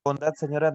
Bondad, señora.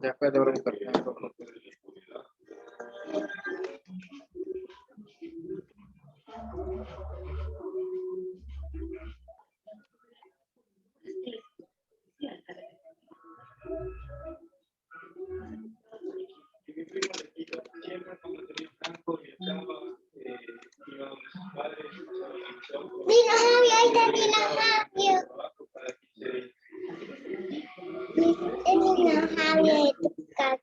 Después de verificar. Mira, Javi, ahí termina Javi. Termina Javi de tu casa.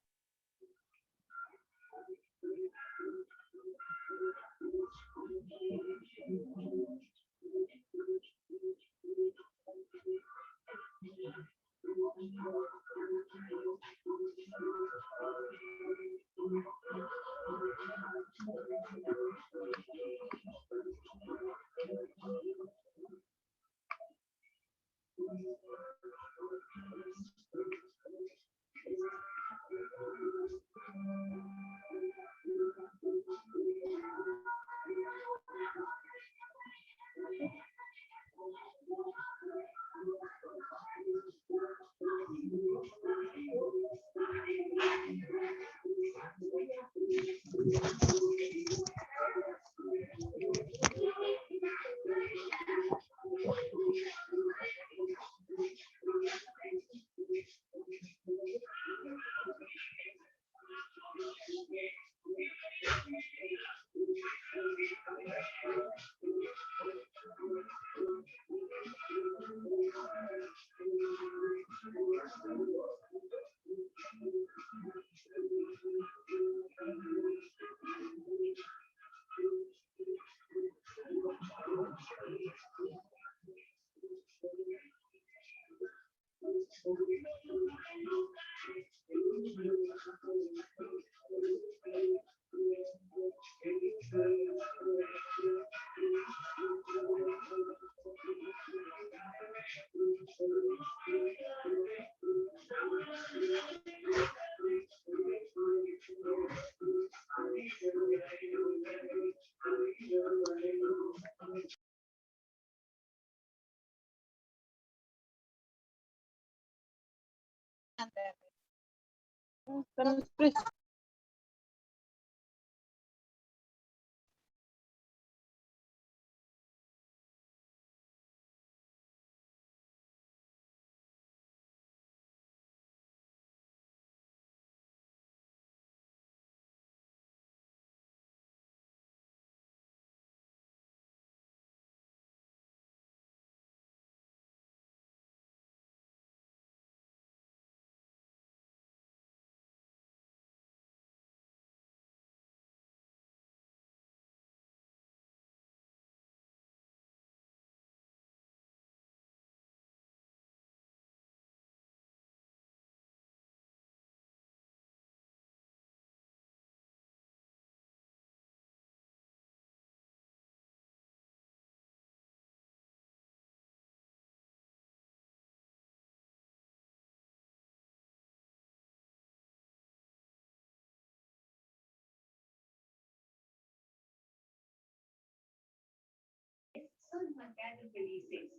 Son macacos felices.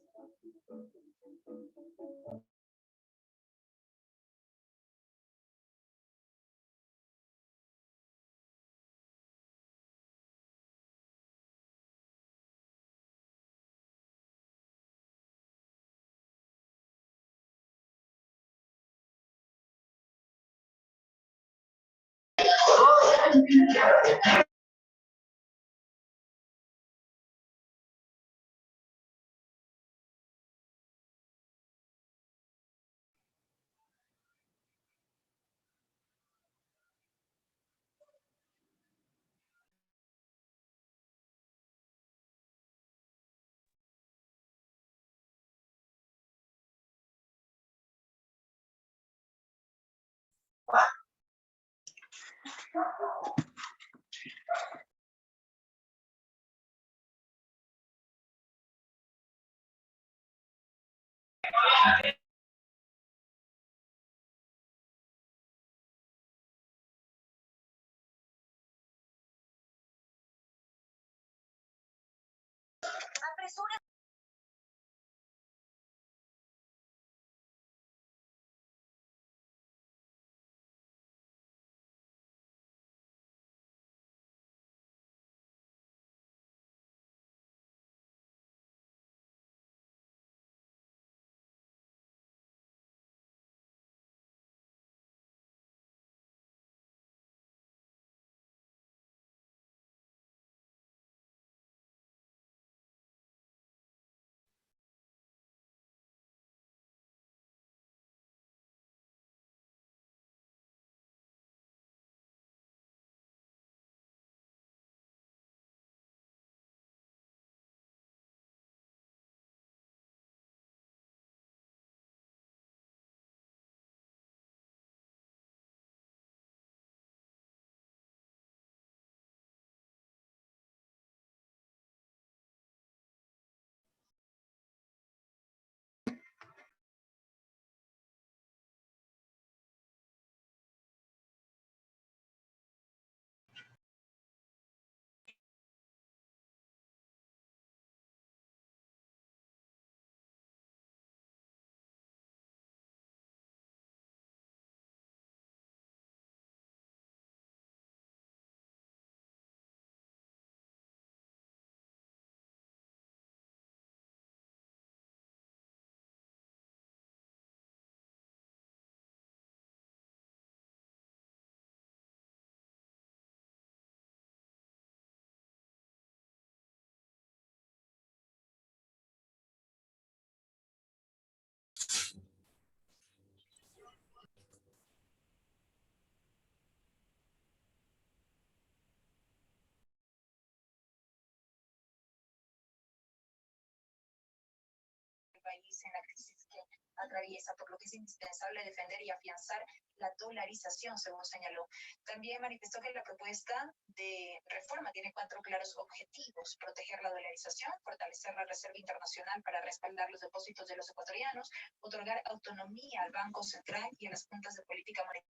País en la crisis que atraviesa, por lo que es indispensable defender y afianzar la dolarización, según señaló. También manifestó que la propuesta de reforma tiene 4 claros objetivos: proteger la dolarización, fortalecer la reserva internacional para respaldar los depósitos de los ecuatorianos, otorgar autonomía al Banco Central y a las juntas de política monetaria.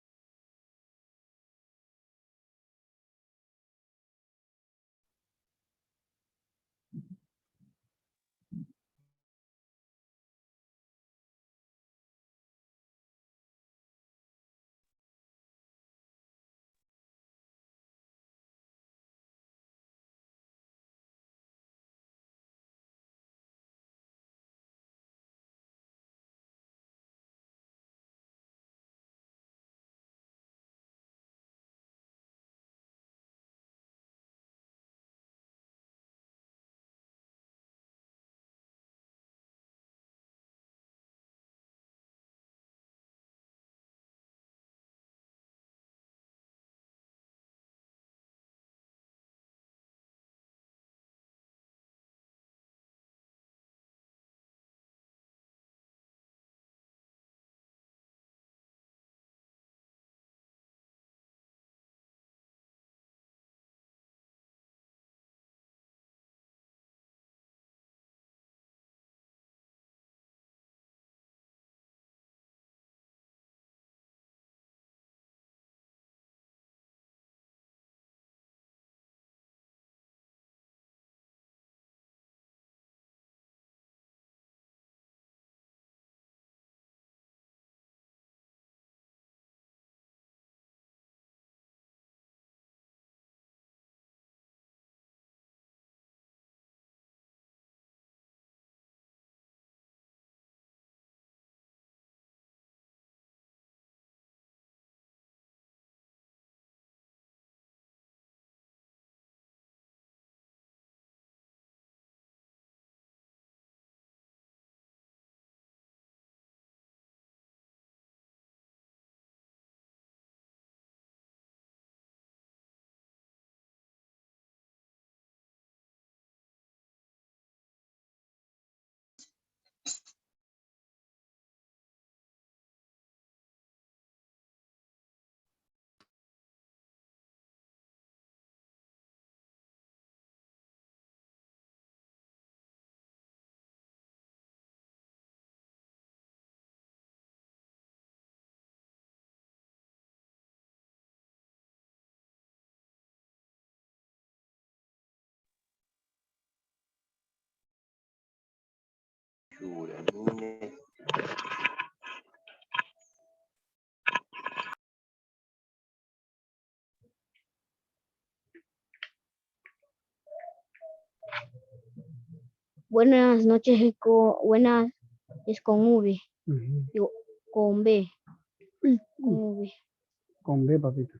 Churamines. Buenas noches buenas es con V. Digo, con B. Con V. Con B, papito.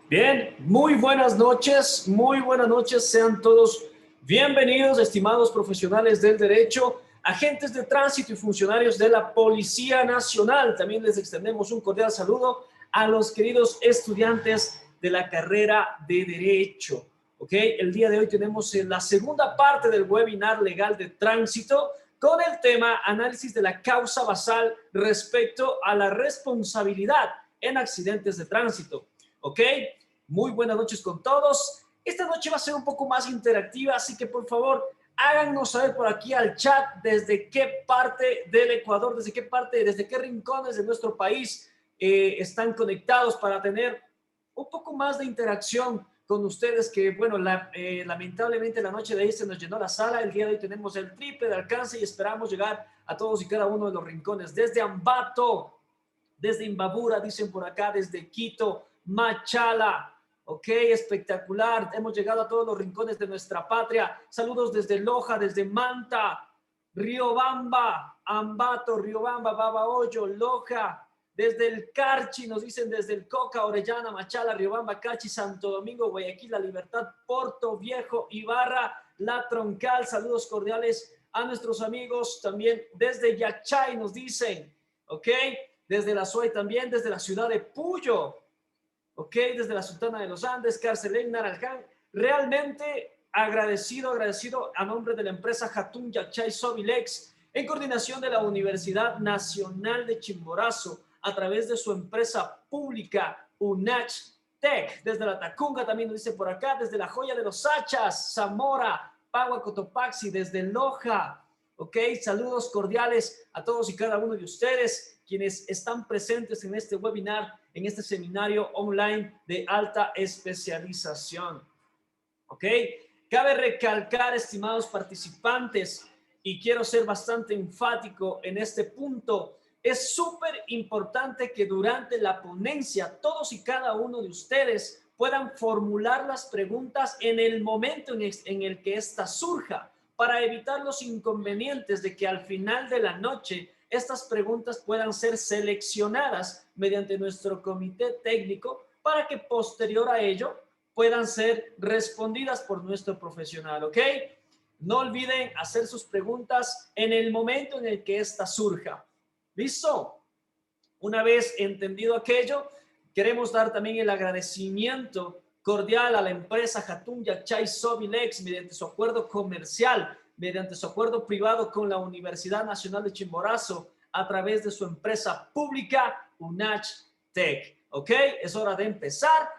Bien, muy buenas noches, sean todos bienvenidos, estimados profesionales del derecho, agentes de tránsito y funcionarios de la Policía Nacional. También les extendemos un cordial saludo a los queridos estudiantes de la carrera de Derecho. ¿Ok? El día de hoy tenemos la segunda parte del webinar legal de tránsito con el tema análisis de la causa basal respecto a la responsabilidad en accidentes de tránsito. ¿Ok? Muy buenas noches con todos. Esta noche va a ser un poco más interactiva, así que por favor háganos saber por aquí al chat desde qué parte del Ecuador, desde qué rincones de nuestro país están conectados para tener un poco más de interacción con ustedes, que bueno, lamentablemente la noche de ayer se nos llenó la sala. El día de hoy tenemos el triple de alcance y esperamos llegar a todos y cada uno de los rincones, desde Ambato, desde Imbabura, dicen por acá, desde Quito, Machala. Ok, espectacular. Hemos llegado a todos los rincones de nuestra patria. Saludos desde Loja, desde Manta, Riobamba, Ambato, Riobamba, Babahoyo, Loja. Desde el Carchi, nos dicen desde el Coca, Orellana, Machala, Riobamba, Cachi, Santo Domingo, Guayaquil, La Libertad, Porto Viejo, Ibarra, La Troncal. Saludos cordiales a nuestros amigos también desde Yachay, nos dicen. Ok, desde la Suay también, desde la ciudad de Puyo. Ok, desde la Sultana de los Andes, Carcelén, Naranján. Realmente agradecido a nombre de la empresa Jatún Yachay Sobilex, en coordinación de la Universidad Nacional de Chimborazo, a través de su empresa pública UNACH Tech. Desde la Tacunga también nos dice por acá, desde la Joya de los Hachas, Zamora, Pagua, Cotopaxi, desde Loja. Ok, saludos cordiales a todos y cada uno de ustedes quienes están presentes en este webinar, en este seminario online de alta especialización. ¿Ok? Cabe recalcar, estimados participantes, y quiero ser bastante enfático en este punto, es súper importante que durante la ponencia todos y cada uno de ustedes puedan formular las preguntas en el momento en el que ésta surja, para evitar los inconvenientes de que al final de la noche estas preguntas puedan ser seleccionadas mediante nuestro comité técnico para que posterior a ello puedan ser respondidas por nuestro profesional, ¿ok? No olviden hacer sus preguntas en el momento en el que ésta surja. ¿Listo? Una vez entendido aquello, queremos dar también el agradecimiento cordial a la empresa Jatún Yachay Sobilex mediante su acuerdo comercial, mediante su acuerdo privado con la Universidad Nacional de Chimborazo a través de su empresa pública UNACH Tech. ¿Ok? Es hora de empezar.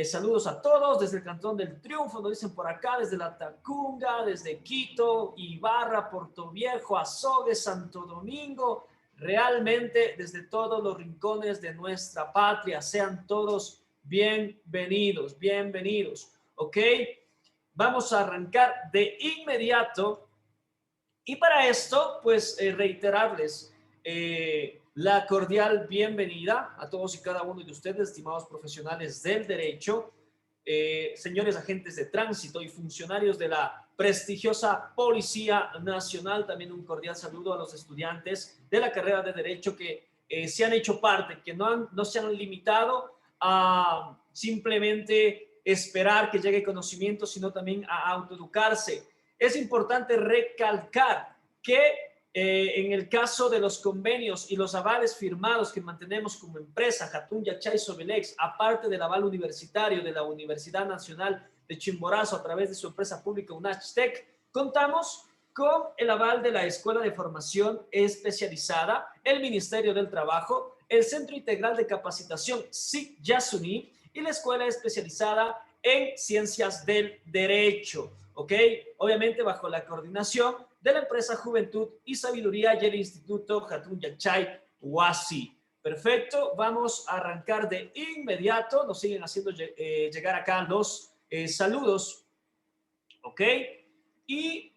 Saludos a todos desde el Cantón del Triunfo, nos dicen por acá, desde la Tacunga, desde Quito, Ibarra, Porto Viejo, Azogues, Santo Domingo, realmente desde todos los rincones de nuestra patria. Sean todos bienvenidos, bienvenidos. ¿Ok? Vamos a arrancar de inmediato y para esto, pues reiterarles la cordial bienvenida a todos y cada uno de ustedes, estimados profesionales del derecho, señores agentes de tránsito y funcionarios de la prestigiosa Policía Nacional. También un cordial saludo a los estudiantes de la carrera de Derecho que se han hecho parte, que no se han limitado a simplemente esperar que llegue conocimiento, sino también a autoeducarse. Es importante recalcar que en el caso de los convenios y los avales firmados que mantenemos como empresa, Jatun Yachay Sobelex, aparte del aval universitario de la Universidad Nacional de Chimborazo a través de su empresa pública UNACHTEC, contamos con el aval de la Escuela de Formación Especializada, el Ministerio del Trabajo, el Centro Integral de Capacitación SIC Yasuní y la Escuela Especializada en Ciencias del Derecho, ¿ok? Obviamente bajo la coordinación de la empresa Juventud y Sabiduría y el Instituto Jatun Yachay Huasi. Perfecto, vamos a arrancar de inmediato. Nos siguen haciendo llegar acá los saludos, ¿ok? Y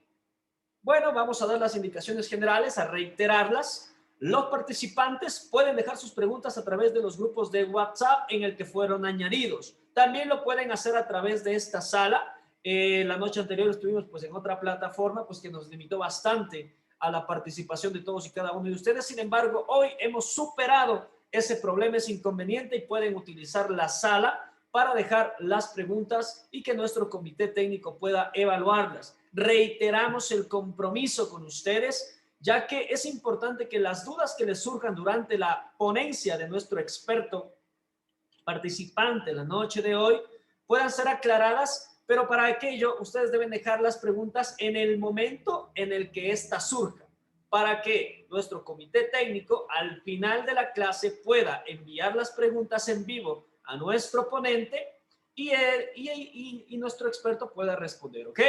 bueno, vamos a dar las indicaciones generales, a reiterarlas. Los participantes pueden dejar sus preguntas a través de los grupos de WhatsApp en el que fueron añadidos. También lo pueden hacer a través de esta sala. La noche anterior estuvimos pues en otra plataforma pues que nos limitó bastante a la participación de todos y cada uno de ustedes. Sin embargo, hoy hemos superado ese problema, ese inconveniente, y pueden utilizar la sala para dejar las preguntas y que nuestro comité técnico pueda evaluarlas. Reiteramos el compromiso con ustedes, ya que es importante que las dudas que les surjan durante la ponencia de nuestro experto participante la noche de hoy puedan ser aclaradas. Pero para aquello, ustedes deben dejar las preguntas en el momento en el que ésta surja, para que nuestro comité técnico al final de la clase pueda enviar las preguntas en vivo a nuestro ponente y nuestro experto pueda responder, ¿ok?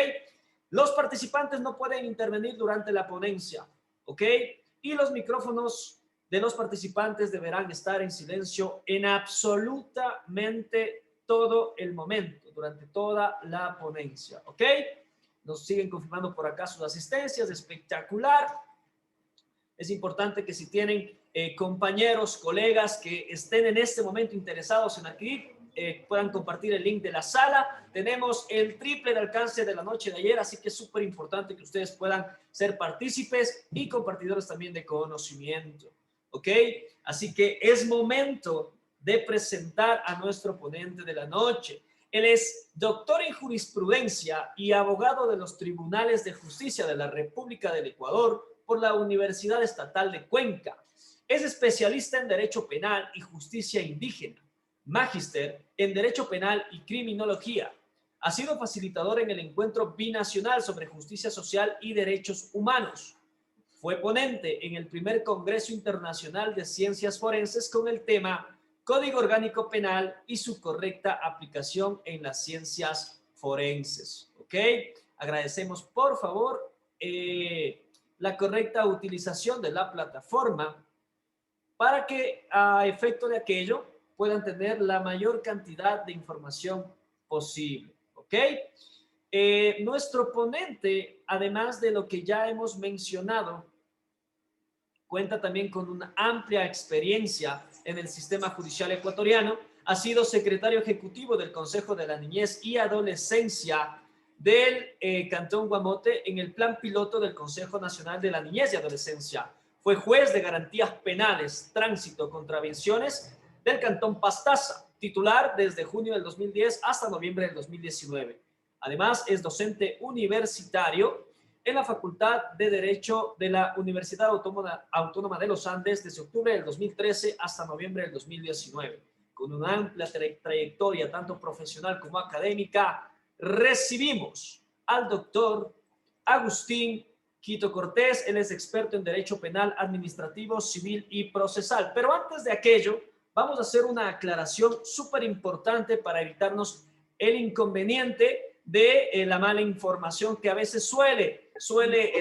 Los participantes no pueden intervenir durante la ponencia, ¿ok? Y los micrófonos de los participantes deberán estar en silencio en absolutamente todo el momento, durante toda la ponencia, ¿ok? Nos siguen confirmando por acá sus asistencias, espectacular. Es importante que si tienen compañeros, colegas que estén en este momento interesados en adquirir, puedan compartir el link de la sala. Tenemos el triple de alcance de la noche de ayer, así que es súper importante que ustedes puedan ser partícipes y compartidores también de conocimiento, ¿ok? Así que es momento de presentar a nuestro ponente de la noche. Él es doctor en jurisprudencia y abogado de los Tribunales de Justicia de la República del Ecuador por la Universidad Estatal de Cuenca. Es especialista en Derecho Penal y Justicia Indígena, magíster en Derecho Penal y Criminología. Ha sido facilitador en el Encuentro Binacional sobre Justicia Social y Derechos Humanos. Fue ponente en el primer Congreso Internacional de Ciencias Forenses con el tema Código Orgánico Penal y su correcta aplicación en las ciencias forenses. ¿Ok? Agradecemos, por favor, la correcta utilización de la plataforma para que, a efecto de aquello, puedan tener la mayor cantidad de información posible. ¿Ok? Nuestro ponente, además de lo que ya hemos mencionado, cuenta también con una amplia experiencia en el sistema judicial ecuatoriano. Ha sido secretario ejecutivo del Consejo de la Niñez y Adolescencia del Cantón Guamote en el Plan Piloto del Consejo Nacional de la Niñez y Adolescencia. Fue juez de garantías penales, tránsito, contravenciones del Cantón Pastaza, titular desde junio del 2010 hasta noviembre del 2019. Además, es docente universitario en la Facultad de Derecho de la Universidad Autónoma de los Andes desde octubre del 2013 hasta noviembre del 2019. Con una amplia trayectoria tanto profesional como académica, recibimos al doctor Agustín Quito Cortés. Él es experto en Derecho Penal, Administrativo, Civil y Procesal. Pero antes de aquello, vamos a hacer una aclaración súper importante para evitarnos el inconveniente de la mala información que a veces suele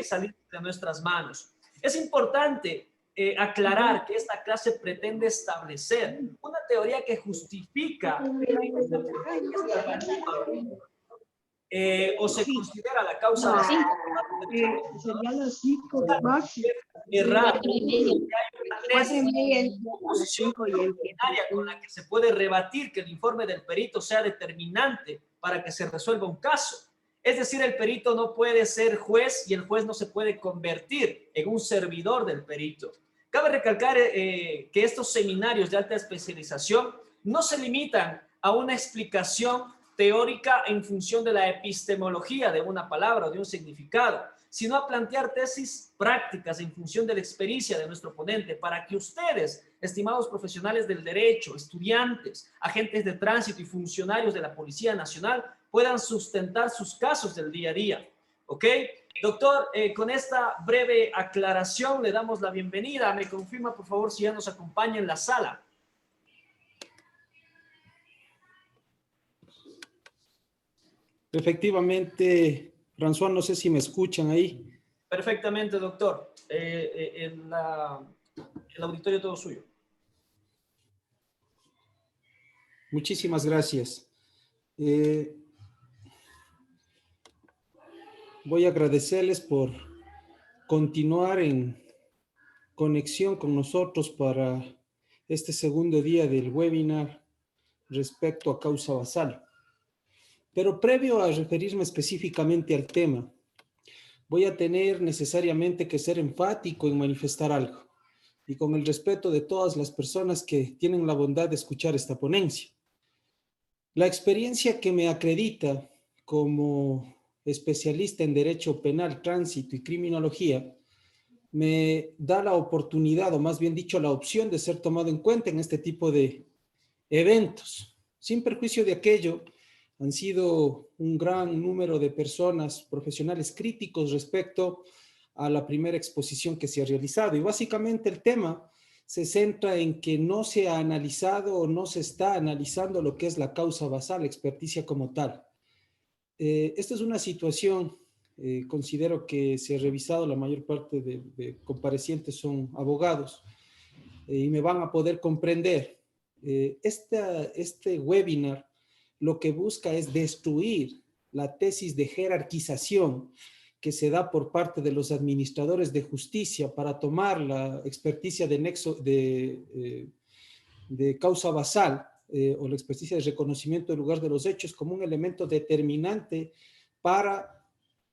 salir de nuestras manos. Es importante aclarar que esta clase pretende establecer una teoría que justifica o se considera la causa errada con la que se puede rebatir que el informe del perito sea determinante para que se resuelva un caso. Es decir, el perito no puede ser juez y el juez no se puede convertir en un servidor del perito. Cabe recalcar que estos seminarios de alta especialización no se limitan a una explicación teórica en función de la epistemología de una palabra o de un significado, sino a plantear tesis prácticas en función de la experiencia de nuestro ponente para que ustedes, estimados profesionales del derecho, estudiantes, agentes de tránsito y funcionarios de la Policía Nacional, puedan sustentar sus casos del día a día. ¿Ok? Doctor, con esta breve aclaración le damos la bienvenida. Me confirma, por favor, si ya nos acompaña en la sala. Efectivamente, François, no sé si me escuchan ahí. Perfectamente, doctor. El auditorio todo suyo. Muchísimas gracias. Voy a agradecerles por continuar en conexión con nosotros para este segundo día del webinar respecto a causa basal. Pero previo a referirme específicamente al tema, voy a tener necesariamente que ser enfático en manifestar algo, y con el respeto de todas las personas que tienen la bondad de escuchar esta ponencia. La experiencia que me acredita como especialista en Derecho Penal, Tránsito y Criminología me da la oportunidad, o más bien dicho, la opción de ser tomado en cuenta en este tipo de eventos. Sin perjuicio de aquello, han sido un gran número de personas, profesionales críticos respecto a la primera exposición que se ha realizado. Y básicamente el tema se centra en que no se ha analizado o no se está analizando lo que es la causa basal, la experticia como tal. Esta es una situación, considero que se ha revisado, la mayor parte de comparecientes son abogados y me van a poder comprender. Este webinar lo que busca es destruir la tesis de jerarquización que se da por parte de los administradores de justicia para tomar la experticia de nexo de causa basal o la experticia de reconocimiento del lugar de los hechos como un elemento determinante para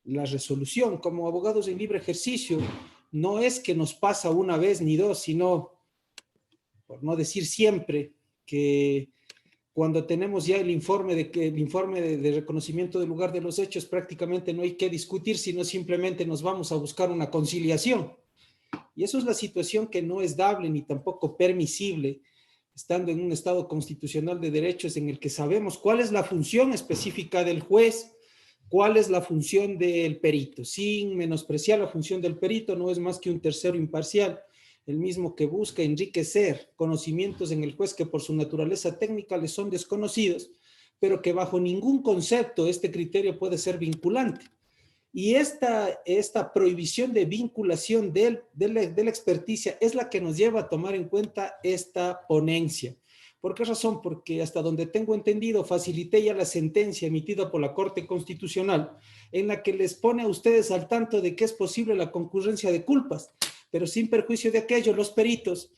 la resolución. Como abogados en libre ejercicio, no es que nos pasa una vez ni dos, sino, por no decir siempre, que cuando tenemos ya el informe de reconocimiento del lugar de los hechos, prácticamente no hay que discutir, sino simplemente nos vamos a buscar una conciliación. Y eso es la situación que no es dable ni tampoco permisible, estando en un Estado constitucional de derechos en el que sabemos cuál es la función específica del juez, cuál es la función del perito. Sin menospreciar la función del perito, no es más que un tercero imparcial, el mismo que busca enriquecer conocimientos en el juez que por su naturaleza técnica le son desconocidos, pero que bajo ningún concepto este criterio puede ser vinculante. Y esta prohibición de vinculación de la experticia es la que nos lleva a tomar en cuenta esta ponencia. ¿Por qué razón? Porque hasta donde tengo entendido, facilité ya la sentencia emitida por la Corte Constitucional, en la que les pone a ustedes al tanto de que es posible la concurrencia de culpas, pero sin perjuicio de aquello, los peritos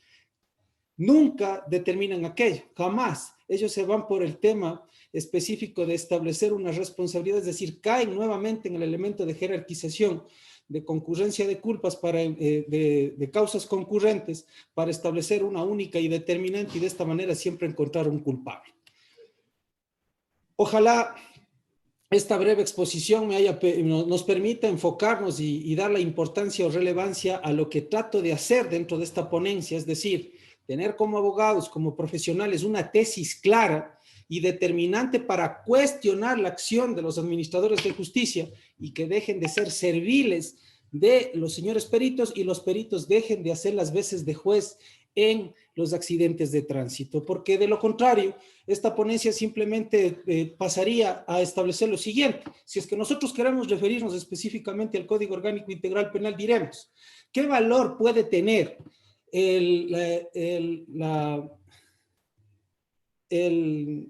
nunca determinan aquello, jamás. Ellos se van por el tema específico de establecer una responsabilidad, es decir, caen nuevamente en el elemento de jerarquización, de concurrencia de culpas, de causas concurrentes, para establecer una única y determinante y de esta manera siempre encontrar un culpable. Ojalá esta breve exposición nos permita enfocarnos y dar la importancia o relevancia a lo que trato de hacer dentro de esta ponencia, es decir, tener como abogados, como profesionales, una tesis clara y determinante para cuestionar la acción de los administradores de justicia y que dejen de ser serviles de los señores peritos y los peritos dejen de hacer las veces de juez en los accidentes de tránsito, porque de lo contrario, esta ponencia simplemente pasaría a establecer lo siguiente. Si es que nosotros queremos referirnos específicamente al Código Orgánico Integral Penal, diremos, ¿qué valor puede tener el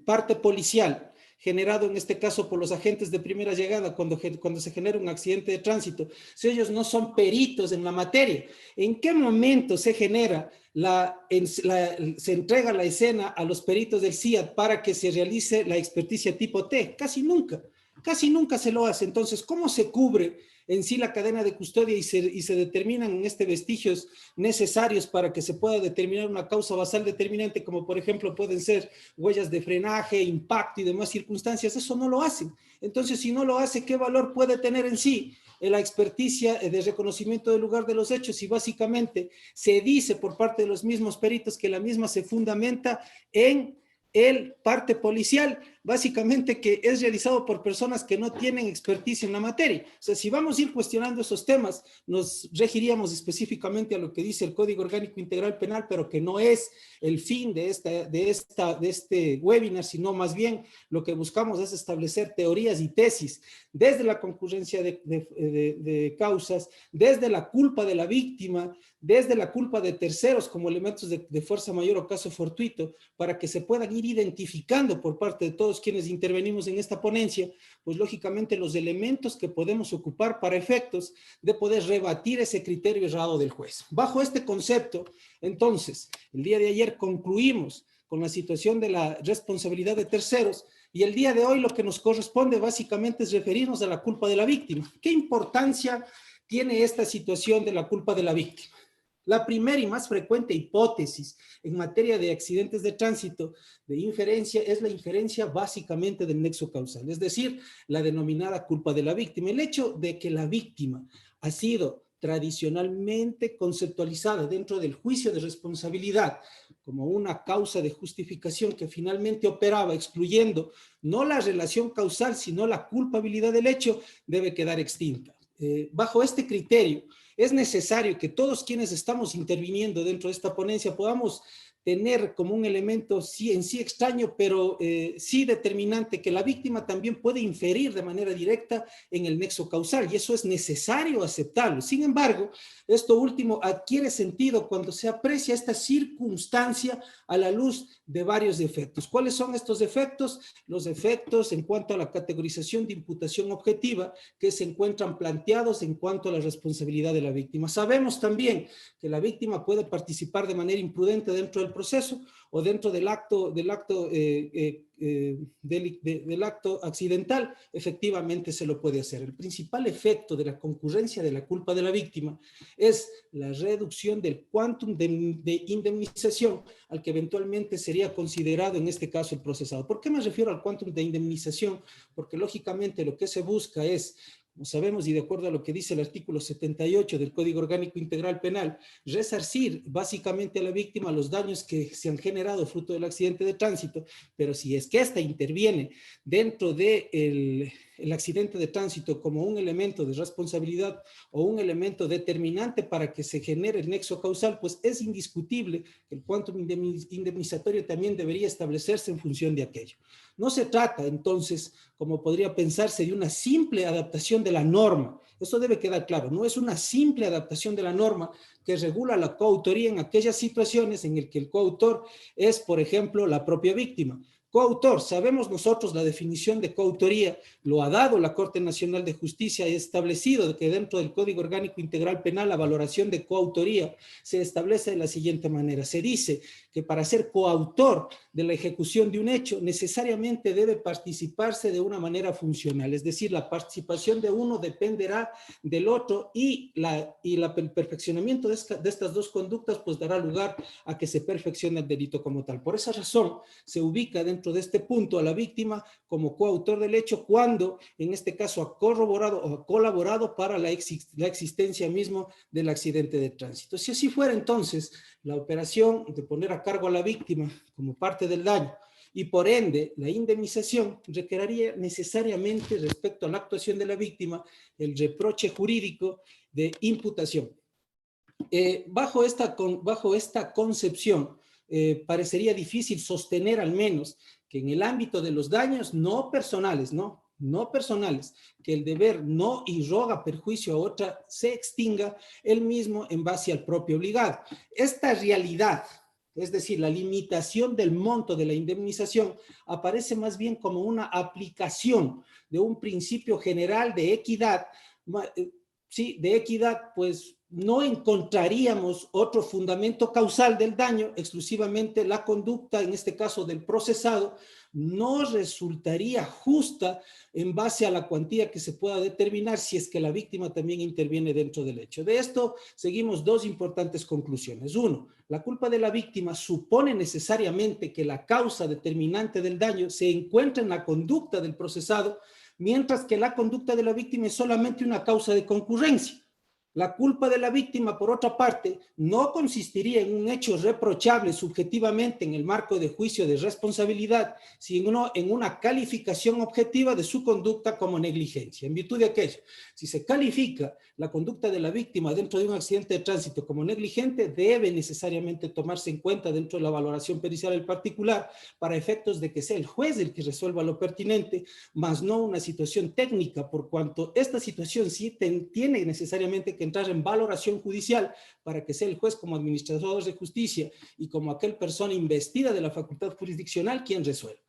parte policial generado en este caso por los agentes de primera llegada cuando se genera un accidente de tránsito, si ellos no son peritos en la materia? ¿En qué momento se genera, se entrega la escena a los peritos del CIAT para que se realice la experticia tipo T? Casi nunca se lo hace. Entonces, ¿cómo se cubre en sí la cadena de custodia y se determinan en este vestigios necesarios para que se pueda determinar una causa basal determinante, como por ejemplo pueden ser huellas de frenaje, impacto y demás circunstancias, eso no lo hacen. Entonces, si no lo hace, ¿qué valor puede tener en sí la experticia de reconocimiento del lugar de los hechos? Y básicamente se dice por parte de los mismos peritos que la misma se fundamenta en el parte policial, básicamente que es realizado por personas que no tienen experticia en la materia. O sea, si vamos a ir cuestionando esos temas, nos regiríamos específicamente a lo que dice el Código Orgánico Integral Penal, pero que no es el fin de este webinar, sino más bien lo que buscamos es establecer teorías y tesis desde la concurrencia de causas, desde la culpa de la víctima, desde la culpa de terceros como elementos de fuerza mayor o caso fortuito, para que se puedan ir identificando por parte de todos quienes intervenimos en esta ponencia, pues lógicamente los elementos que podemos ocupar para efectos de poder rebatir ese criterio errado del juez. Bajo este concepto, entonces, el día de ayer concluimos con la situación de la responsabilidad de terceros, y el día de hoy lo que nos corresponde básicamente es referirnos a la culpa de la víctima. ¿Qué importancia tiene esta situación de la culpa de la víctima? La primera y más frecuente hipótesis en materia de accidentes de tránsito de inferencia es la inferencia básicamente del nexo causal, es decir, la denominada culpa de la víctima. El hecho de que la víctima ha sido tradicionalmente conceptualizada dentro del juicio de responsabilidad como una causa de justificación que finalmente operaba excluyendo no la relación causal, sino la culpabilidad del hecho, debe quedar extinta. Bajo este criterio, es necesario que todos quienes estamos interviniendo dentro de esta ponencia podamos tener como un elemento sí, en sí extraño, pero sí determinante, que la víctima también puede inferir de manera directa en el nexo causal, y eso es necesario aceptarlo. Sin embargo, esto último adquiere sentido cuando se aprecia esta circunstancia a la luz de varios efectos. ¿Cuáles son estos efectos? Los efectos en cuanto a la categorización de imputación objetiva que se encuentran planteados en cuanto a la responsabilidad de la víctima. Sabemos también que la víctima puede participar de manera imprudente dentro del proceso o dentro del acto accidental, efectivamente se lo puede hacer. El principal efecto de la concurrencia de la culpa de la víctima es la reducción del quantum de indemnización al que eventualmente sería considerado en este caso el procesado. ¿Por qué me refiero al quantum de indemnización? Porque lógicamente lo que se busca es, como sabemos y de acuerdo a lo que dice el artículo 78 del Código Orgánico Integral Penal, resarcir básicamente a la víctima los daños que se han generado fruto del accidente de tránsito, pero si es que ésta interviene dentro del accidente de tránsito como un elemento de responsabilidad o un elemento determinante para que se genere el nexo causal, pues es indiscutible que el quantum indemnizatorio también debería establecerse en función de aquello. No se trata entonces, como podría pensarse, de una simple adaptación de la norma. Eso debe quedar claro, no es una simple adaptación de la norma que regula la coautoría en aquellas situaciones en las que el coautor es, por ejemplo, la propia víctima. Coautor, sabemos nosotros la definición de coautoría, lo ha dado la Corte Nacional de Justicia, y establecido que dentro del Código Orgánico Integral Penal la valoración de coautoría se establece de la siguiente manera. Se dice que para ser coautor de la ejecución de un hecho necesariamente debe participarse de una manera funcional, es decir, la participación de uno dependerá del otro y el perfeccionamiento de estas dos conductas pues dará lugar a que se perfeccione el delito como tal. Por esa razón se ubica dentro de este punto a la víctima como coautor del hecho cuando en este caso ha corroborado o ha colaborado para la existencia mismo del accidente de tránsito. Si así fuera, entonces la operación de poner a cargo a la víctima como parte del daño y por ende la indemnización requeriría necesariamente respecto a la actuación de la víctima el reproche jurídico de imputación. Bajo esta concepción parecería difícil sostener al menos que en el ámbito de los daños no personales, no personales, que el deber no irroga perjuicio a otra se extinga el mismo en base al propio obligado. Esta realidad, es decir, la limitación del monto de la indemnización, aparece más bien como una aplicación de un principio general de equidad, sí, de equidad, pues no encontraríamos otro fundamento causal del daño, exclusivamente la conducta, en este caso del procesado, no resultaría justa en base a la cuantía que se pueda determinar si es que la víctima también interviene dentro del hecho. De esto seguimos dos importantes conclusiones. Uno, la culpa de la víctima supone necesariamente que la causa determinante del daño se encuentra en la conducta del procesado, mientras que la conducta de la víctima es solamente una causa de concurrencia. La culpa de la víctima, por otra parte, no consistiría en un hecho reprochable subjetivamente en el marco de juicio de responsabilidad, sino en una calificación objetiva de su conducta como negligencia. En virtud de aquello, si se califica la conducta de la víctima dentro de un accidente de tránsito como negligente, debe necesariamente tomarse en cuenta dentro de la valoración pericial del particular para efectos de que sea el juez el que resuelva lo pertinente, más no una situación técnica, por cuanto esta situación sí tiene necesariamente que entrar en valoración judicial para que sea el juez como administrador de justicia y como aquel persona investida de la facultad jurisdiccional quien resuelva.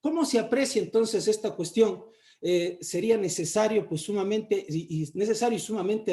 ¿Cómo se aprecia entonces esta cuestión? Sería necesario pues sumamente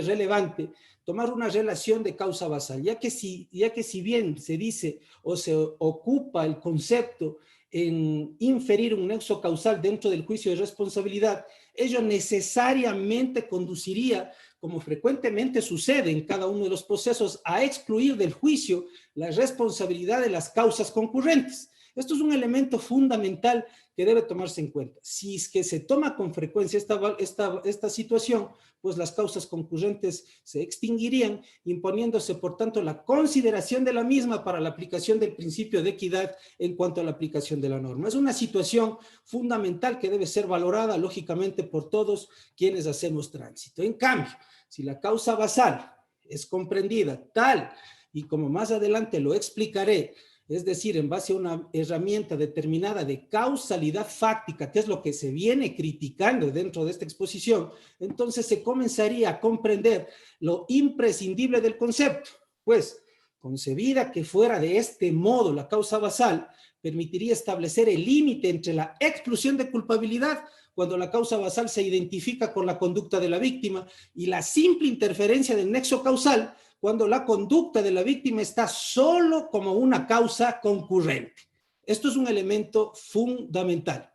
relevante tomar una relación de causa basal, ya que si bien se dice o se ocupa el concepto en inferir un nexo causal dentro del juicio de responsabilidad, ello necesariamente conduciría, como frecuentemente sucede en cada uno de los procesos, a excluir del juicio la responsabilidad de las causas concurrentes. Esto es un elemento fundamental que debe tomarse en cuenta. Si es que se toma con frecuencia esta situación, pues las causas concurrentes se extinguirían, imponiéndose por tanto la consideración de la misma para la aplicación del principio de equidad en cuanto a la aplicación de la norma. Es una situación fundamental que debe ser valorada lógicamente por todos quienes hacemos tránsito. En cambio, si la causa basal es comprendida tal y como más adelante lo explicaré, es decir, en base a una herramienta determinada de causalidad fáctica, que es lo que se viene criticando dentro de esta exposición, entonces se comenzaría a comprender lo imprescindible del concepto, pues concebida que fuera de este modo la causa basal, permitiría establecer el límite entre la exclusión de culpabilidad cuando la causa basal se identifica con la conducta de la víctima y la simple interferencia del nexo causal cuando la conducta de la víctima está solo como una causa concurrente. Esto es un elemento fundamental.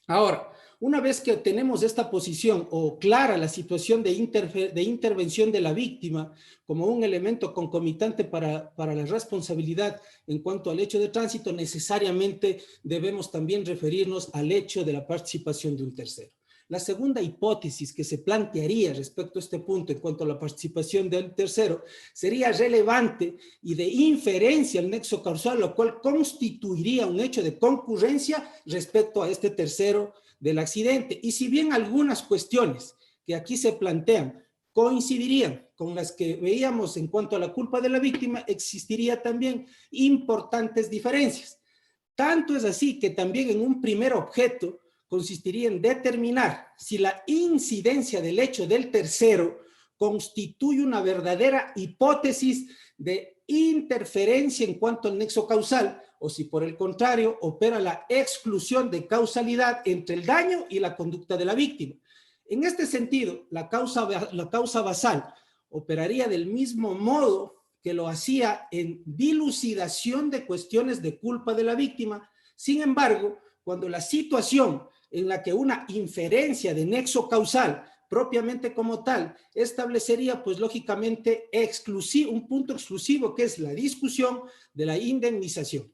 Ahora, una vez que tenemos esta posición o clara la situación de intervención de la víctima como un elemento concomitante para la responsabilidad en cuanto al hecho de tránsito, necesariamente debemos también referirnos al hecho de la participación de un tercero. La segunda hipótesis que se plantearía respecto a este punto en cuanto a la participación del tercero sería relevante y de inferencia al nexo causal, lo cual constituiría un hecho de concurrencia respecto a este tercero del accidente. Y si bien algunas cuestiones que aquí se plantean coincidirían con las que veíamos en cuanto a la culpa de la víctima, existiría también importantes diferencias. Tanto es así que también en un primer objeto consistiría en determinar si la incidencia del hecho del tercero constituye una verdadera hipótesis de interferencia en cuanto al nexo causal, o si por el contrario opera la exclusión de causalidad entre el daño y la conducta de la víctima. En este sentido, la causa basal operaría del mismo modo que lo hacía en dilucidación de cuestiones de culpa de la víctima. Sin embargo, cuando la situación en la que una inferencia de nexo causal propiamente como tal establecería pues lógicamente un punto exclusivo que es la discusión de la indemnización.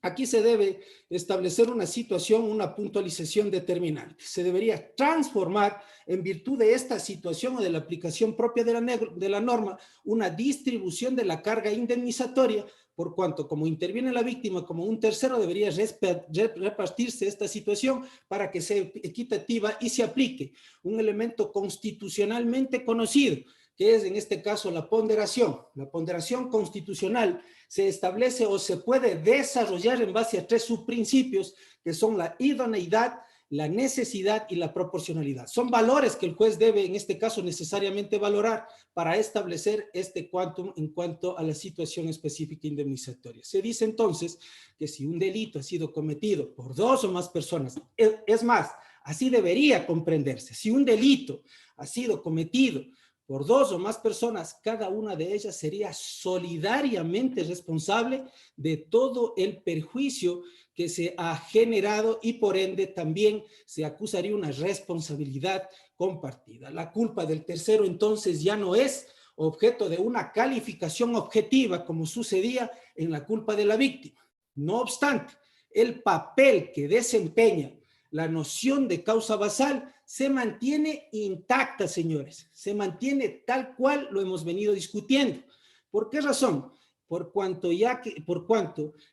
Aquí se debe establecer una situación, una puntualización determinante. Se debería transformar en virtud de esta situación o de la aplicación propia de la norma una distribución de la carga indemnizatoria, por cuanto como interviene la víctima como un tercero debería repartirse esta situación para que sea equitativa y se aplique un elemento constitucionalmente conocido, que es en este caso la ponderación. La ponderación constitucional se establece o se puede desarrollar en base a tres subprincipios que son la idoneidad, la necesidad y la proporcionalidad. Son valores que el juez debe en este caso necesariamente valorar para establecer este quantum en cuanto a la situación específica indemnizatoria. Se dice entonces que si un delito ha sido cometido por dos o más personas, es más, así debería comprenderse. Si un delito ha sido cometido por 2 o más personas, cada una de ellas sería solidariamente responsable de todo el perjuicio que se ha generado y por ende también se acusaría una responsabilidad compartida. La culpa del tercero entonces ya no es objeto de una calificación objetiva como sucedía en la culpa de la víctima. No obstante, el papel que desempeña la noción de causa basal se mantiene intacta, señores. Se mantiene tal cual lo hemos venido discutiendo. ¿Por qué razón? Por cuanto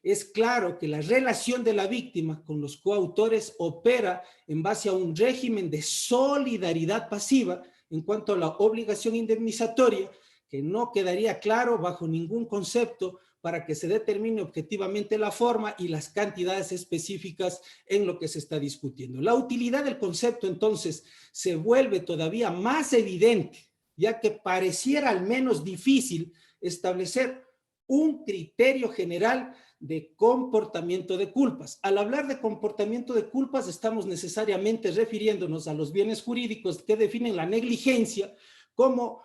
es claro que la relación de la víctima con los coautores opera en base a un régimen de solidaridad pasiva en cuanto a la obligación indemnizatoria, que no quedaría claro bajo ningún concepto para que se determine objetivamente la forma y las cantidades específicas en lo que se está discutiendo. La utilidad del concepto, entonces, se vuelve todavía más evidente, ya que pareciera al menos difícil establecer un criterio general de comportamiento de culpas. Al hablar de comportamiento de culpas, estamos necesariamente refiriéndonos a los bienes jurídicos que definen la negligencia como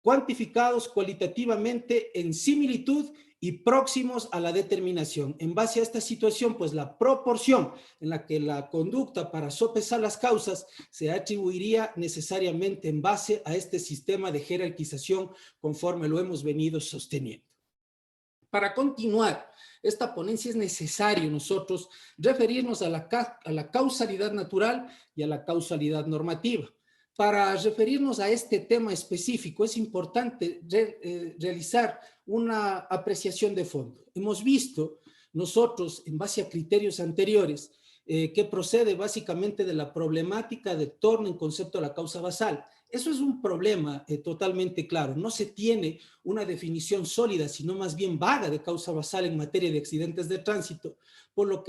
cuantificados cualitativamente en similitud y próximos a la determinación. En base a esta situación, pues la proporción en la que la conducta para sopesar las causas se atribuiría necesariamente en base a este sistema de jerarquización conforme lo hemos venido sosteniendo. Para continuar esta ponencia es necesario nosotros referirnos a la causalidad natural y a la causalidad normativa. Para referirnos a este tema específico es importante realizar una apreciación de fondo. Hemos visto nosotros, en base a criterios anteriores, que procede básicamente de la problemática de torno en concepto a la causa basal. Eso es un problema totalmente claro. No se tiene una definición sólida, sino más bien vaga de causa basal en materia de accidentes de tránsito, por lo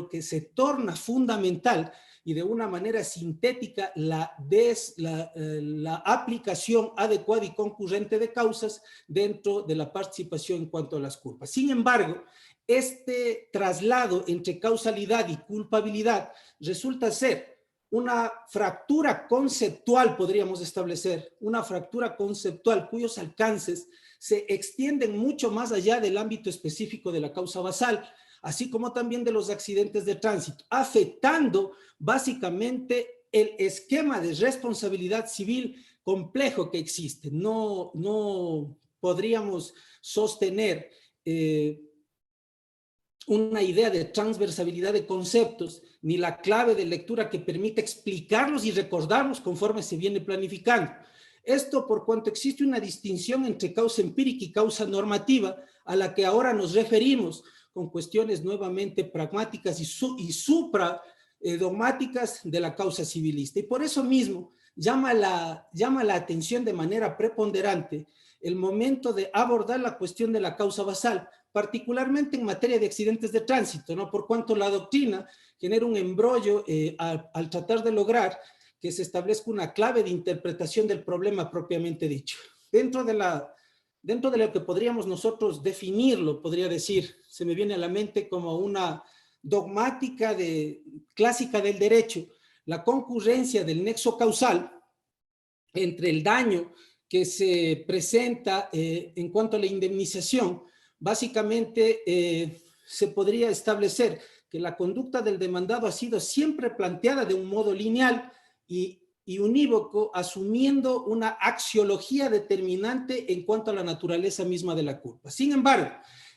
que se torna fundamental y de una manera sintética la aplicación adecuada y concurrente de causas dentro de la participación en cuanto a las culpas. Sin embargo, este traslado entre causalidad y culpabilidad resulta ser una fractura conceptual, podríamos establecer, una fractura conceptual cuyos alcances se extienden mucho más allá del ámbito específico de la causa basal, así como también de los accidentes de tránsito, afectando básicamente el esquema de responsabilidad civil complejo que existe. No podríamos sostener una idea de transversabilidad de conceptos, ni la clave de lectura que permite explicarlos y recordarlos conforme se viene planificando. Esto por cuanto existe una distinción entre causa empírica y causa normativa, a la que ahora nos referimos con cuestiones nuevamente pragmáticas y supradogmáticas de la causa civilista. Y por eso mismo llama la atención de manera preponderante el momento de abordar la cuestión de la causa basal, particularmente en materia de accidentes de tránsito, ¿no? Por cuanto la doctrina genera un embrollo al tratar de lograr que se establezca una clave de interpretación del problema propiamente dicho. Dentro de lo que podríamos nosotros definirlo, podría decir, se me viene a la mente como una dogmática clásica del derecho, la concurrencia del nexo causal entre el daño que se presenta en cuanto a la indemnización. Básicamente se podría establecer que la conducta del demandado ha sido siempre planteada de un modo lineal y unívoco, asumiendo una axiología determinante en cuanto a la naturaleza misma de la culpa. Sin embargo,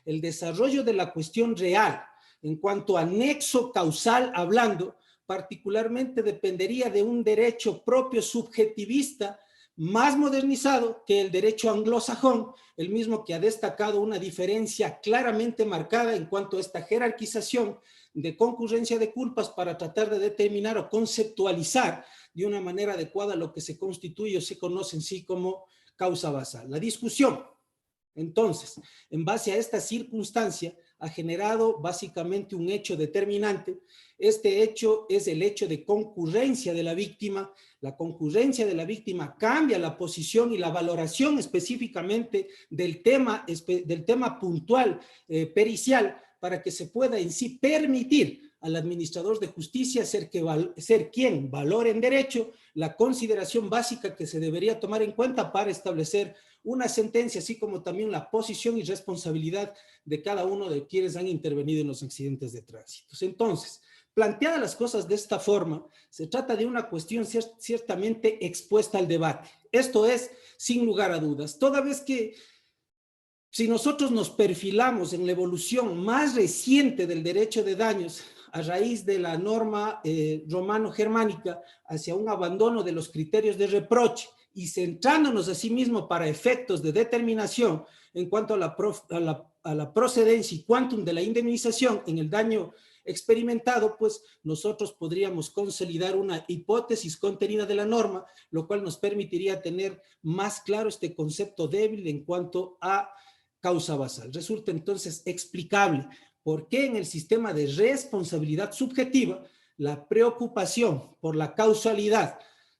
el desarrollo de la cuestión real en cuanto a nexo causal hablando, particularmente dependería de un derecho propio subjetivista más modernizado que el derecho anglosajón, el mismo que ha destacado una diferencia claramente marcada en cuanto a esta jerarquización de concurrencia de culpas para tratar de determinar o conceptualizar de una manera adecuada lo que se constituye o se conoce en sí como causa basal. La discusión, entonces, en base a esta circunstancia, ha generado básicamente un hecho determinante. Este hecho es el hecho de concurrencia de la víctima. La concurrencia de la víctima cambia la posición y la valoración específicamente del tema puntual pericial para que se pueda en sí permitir al administrador de justicia ser quien valore en derecho la consideración básica que se debería tomar en cuenta para establecer una sentencia, así como también la posición y responsabilidad de cada uno de quienes han intervenido en los accidentes de tránsito. Entonces, planteadas las cosas de esta forma, se trata de una cuestión ciertamente expuesta al debate. Esto es, sin lugar a dudas, toda vez que si nosotros nos perfilamos en la evolución más reciente del derecho de daños a raíz de la norma romano-germánica hacia un abandono de los criterios de reproche y centrándonos a sí mismo para efectos de determinación en cuanto a la procedencia y quantum de la indemnización en el daño experimentado, pues nosotros podríamos consolidar una hipótesis contenida de la norma, lo cual nos permitiría tener más claro este concepto débil en cuanto a causa basal. Resulta entonces explicable por qué en el sistema de responsabilidad subjetiva la preocupación por la causalidad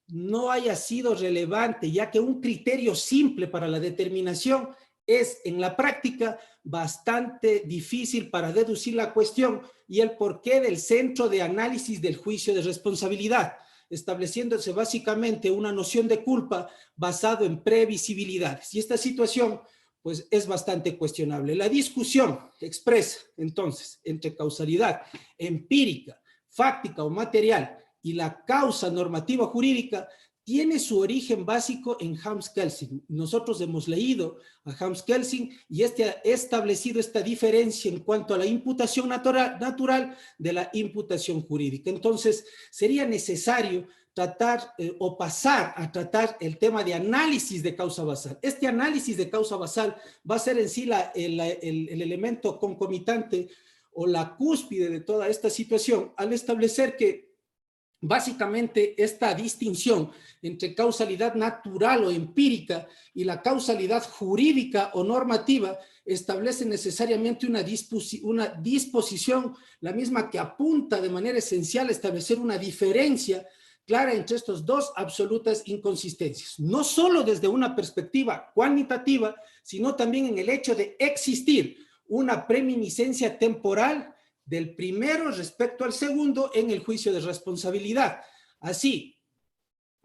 no haya sido relevante, ya que un criterio simple para la determinación es en la práctica bastante difícil para deducir la cuestión y el porqué del centro de análisis del juicio de responsabilidad, estableciéndose básicamente una noción de culpa basado en previsibilidades. Y esta situación pues es bastante cuestionable. La discusión expresa entonces entre causalidad empírica, fáctica o material y la causa normativa jurídica tiene su origen básico en Helms-Kelsen. Nosotros hemos leído a Helms-Kelsen y este ha establecido esta diferencia en cuanto a la imputación natural de la imputación jurídica. Entonces, sería necesario tratar o pasar a tratar el tema de análisis de causa basal. Este análisis de causa basal va a ser en sí el elemento concomitante o la cúspide de toda esta situación al establecer que básicamente esta distinción entre causalidad natural o empírica y la causalidad jurídica o normativa establece necesariamente una disposición, la misma que apunta de manera esencial a establecer una diferencia clara entre estos dos absolutas inconsistencias, no solo desde una perspectiva cuantitativa, sino también en el hecho de existir una preeminiscencia temporal del primero respecto al segundo en el juicio de responsabilidad. Así,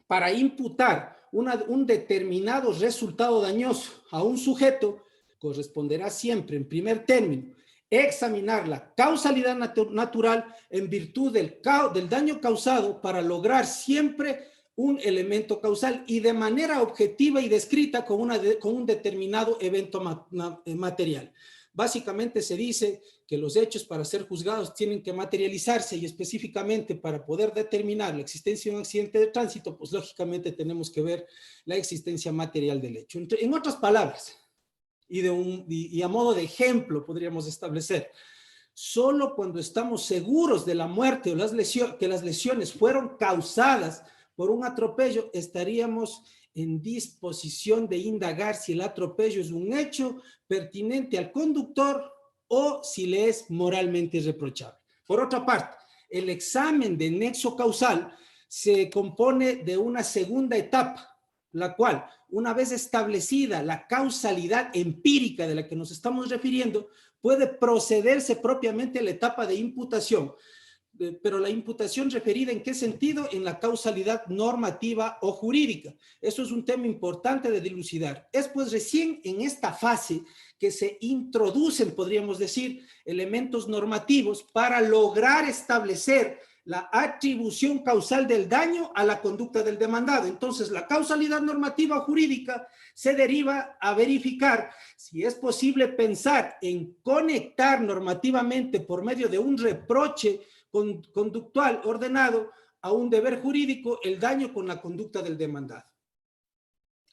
para imputar un determinado resultado dañoso a un sujeto, corresponderá siempre, en primer término, examinar la causalidad natural en virtud del daño causado para lograr siempre un elemento causal y de manera objetiva y descrita con un determinado evento material. Básicamente se dice que los hechos para ser juzgados tienen que materializarse y específicamente para poder determinar la existencia de un accidente de tránsito, pues lógicamente tenemos que ver la existencia material del hecho. En otras palabras, y a modo de ejemplo podríamos establecer, solo cuando estamos seguros de la muerte o que las lesiones fueron causadas por un atropello, estaríamos en disposición de indagar si el atropello es un hecho pertinente al conductor o si le es moralmente reprochable. Por otra parte, el examen de nexo causal se compone de una segunda etapa, la cual, una vez establecida la causalidad empírica de la que nos estamos refiriendo, puede procederse propiamente a la etapa de imputación. Pero la imputación referida ¿en qué sentido? En la causalidad normativa o jurídica. Eso es un tema importante de dilucidar. Es pues recién en esta fase que se introducen, podríamos decir, elementos normativos para lograr establecer la atribución causal del daño a la conducta del demandado. Entonces, la causalidad normativa jurídica se deriva a verificar si es posible pensar en conectar normativamente por medio de un reproche conductual ordenado a un deber jurídico el daño con la conducta del demandado.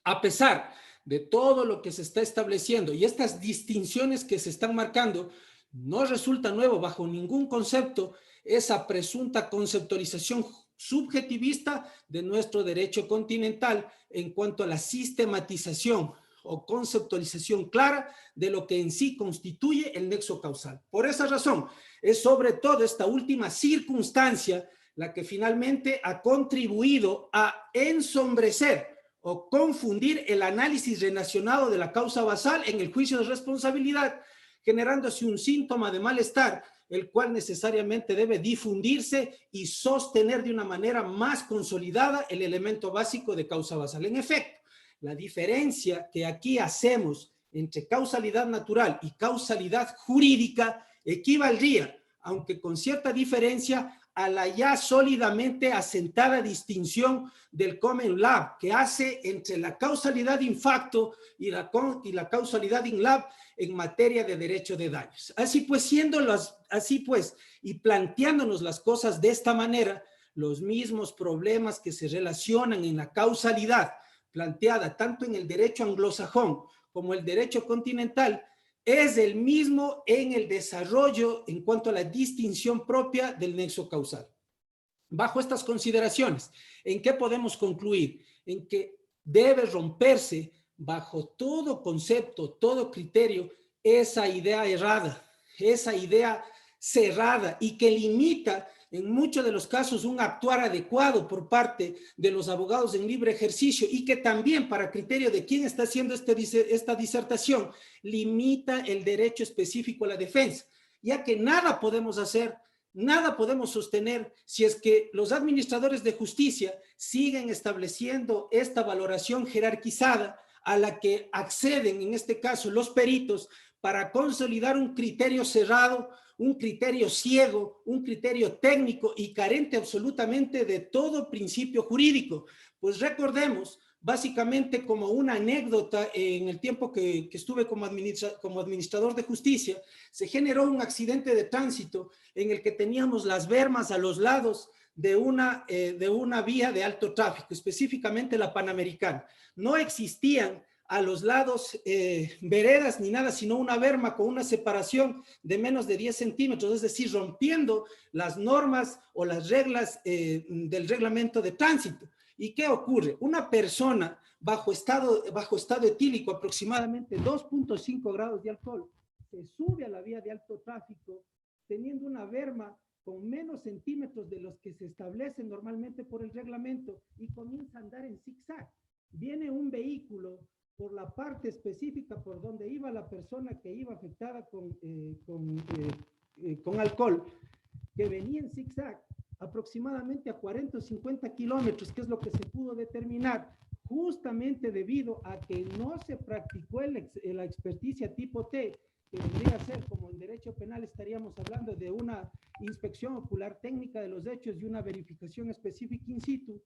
A pesar de todo lo que se está estableciendo y estas distinciones que se están marcando, no resulta nuevo bajo ningún concepto esa presunta conceptualización subjetivista de nuestro derecho continental en cuanto a la sistematización o conceptualización clara de lo que en sí constituye el nexo causal. Por esa razón, es sobre todo esta última circunstancia la que finalmente ha contribuido a ensombrecer o confundir el análisis relacionado de la causa basal en el juicio de responsabilidad, generándose un síntoma de malestar el cual necesariamente debe difundirse y sostener de una manera más consolidada el elemento básico de causa basal. En efecto, la diferencia que aquí hacemos entre causalidad natural y causalidad jurídica equivaldría, aunque con cierta diferencia, a la ya sólidamente asentada distinción del Common Law que hace entre la causalidad in facto y la causalidad in law en materia de derecho de daños. Así pues, y planteándonos las cosas de esta manera, los mismos problemas que se relacionan en la causalidad planteada tanto en el derecho anglosajón como el derecho continental es el mismo en el desarrollo en cuanto a la distinción propia del nexo causal. Bajo estas consideraciones, ¿en qué podemos concluir? En que debe romperse bajo todo concepto, todo criterio, esa idea errada, esa idea cerrada y que limita en muchos de los casos un actuar adecuado por parte de los abogados en libre ejercicio y que también para criterio de quién está haciendo esta disertación limita el derecho específico a la defensa, ya que nada podemos hacer, nada podemos sostener si es que los administradores de justicia siguen estableciendo esta valoración jerarquizada a la que acceden en este caso los peritos para consolidar un criterio cerrado, un criterio ciego, un criterio técnico y carente absolutamente de todo principio jurídico. Pues recordemos, básicamente como una anécdota, en el tiempo que estuve como administrador de justicia, se generó un accidente de tránsito en el que teníamos las bermas a los lados de una vía de alto tráfico, específicamente la Panamericana. No existían a los lados veredas ni nada, sino una berma con una separación de menos de 10 centímetros, es decir, rompiendo las normas o las reglas del reglamento de tránsito. ¿Y qué ocurre? Una persona bajo estado etílico, aproximadamente 2.5 grados de alcohol, se sube a la vía de alto tráfico teniendo una berma con menos centímetros de los que se establecen normalmente por el reglamento y comienza a andar en zigzag. Viene un vehículo por la parte específica por donde iba la persona que iba afectada con alcohol, que venía en zigzag aproximadamente a 40 o 50 kilómetros, que es lo que se pudo determinar, justamente debido a que no se practicó la experticia tipo T, que vendría a ser, como en derecho penal estaríamos hablando de una inspección ocular técnica de los hechos y una verificación específica in situ.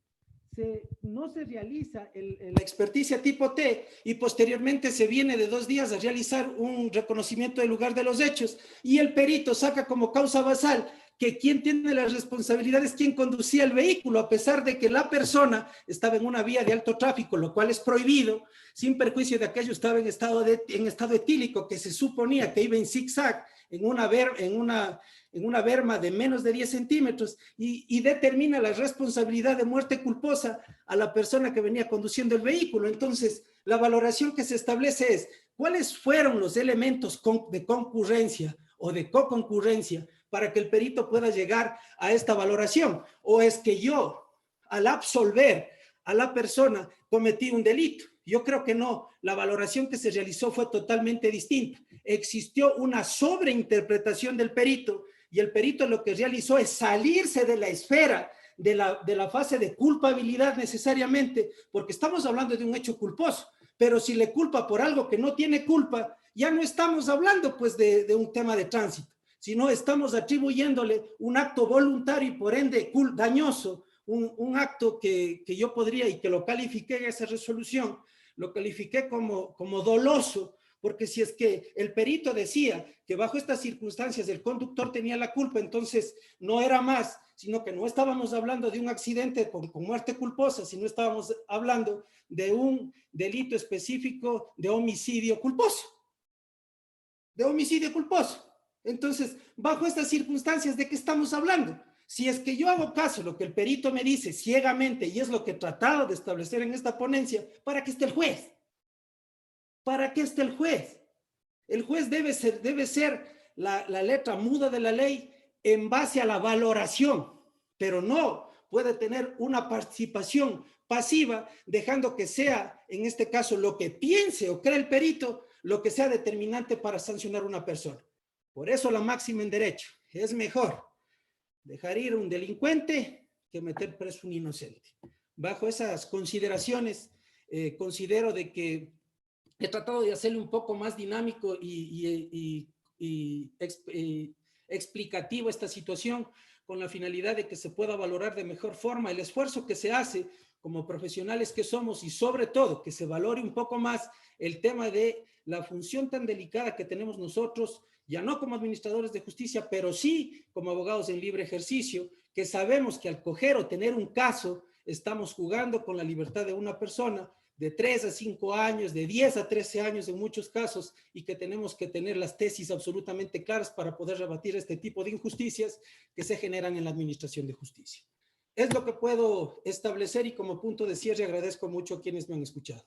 No se realiza la experticia tipo T y posteriormente se viene de 2 días a realizar un reconocimiento del lugar de los hechos y el perito saca como causa basal que quien tiene la responsabilidad es quien conducía el vehículo, a pesar de que la persona estaba en una vía de alto tráfico, lo cual es prohibido, sin perjuicio de aquello estaba en estado etílico, que se suponía que iba en zigzag, en una berma de menos de 10 centímetros y determina la responsabilidad de muerte culposa a la persona que venía conduciendo el vehículo. Entonces, la valoración que se establece es cuáles fueron los elementos de concurrencia o de coconcurrencia para que el perito pueda llegar a esta valoración. O es que yo, al absolver a la persona, cometí un delito. Yo creo que no. La valoración que se realizó fue totalmente distinta. Existió una sobreinterpretación del perito y el perito lo que realizó es salirse de la esfera de la fase de culpabilidad necesariamente, porque estamos hablando de un hecho culposo, pero si le culpa por algo que no tiene culpa, ya no estamos hablando pues de un tema de tránsito, sino estamos atribuyéndole un acto voluntario y por ende dañoso, un acto que yo podría, y que lo califiqué en esa resolución, lo califiqué como doloso, porque si es que el perito decía que bajo estas circunstancias el conductor tenía la culpa, entonces no era más, sino que no estábamos hablando de un accidente con muerte culposa, sino estábamos hablando de un delito específico de homicidio culposo. De homicidio culposo. Entonces, bajo estas circunstancias, ¿de qué estamos hablando? Si es que yo hago caso a lo que el perito me dice ciegamente, y es lo que he tratado de establecer en esta ponencia, ¿para qué está el juez? ¿Para qué está el juez? El juez debe ser la letra muda de la ley en base a la valoración, pero no puede tener una participación pasiva, dejando que sea, en este caso, lo que piense o cree el perito, lo que sea determinante para sancionar a una persona. Por eso la máxima en derecho es mejor dejar ir un delincuente que meter preso un inocente. Bajo esas consideraciones, considero de que he tratado de hacerlo un poco más dinámico y explicativo esta situación, con la finalidad de que se pueda valorar de mejor forma el esfuerzo que se hace como profesionales que somos, y sobre todo que se valore un poco más el tema de la función tan delicada que tenemos nosotros, ya no como administradores de justicia, pero sí como abogados en libre ejercicio, que sabemos que al coger o tener un caso, estamos jugando con la libertad de una persona de 3 a 5 años, de 10 a 13 años en muchos casos, y que tenemos que tener las tesis absolutamente claras para poder rebatir este tipo de injusticias que se generan en la administración de justicia. Es lo que puedo establecer, y como punto de cierre agradezco mucho a quienes me han escuchado.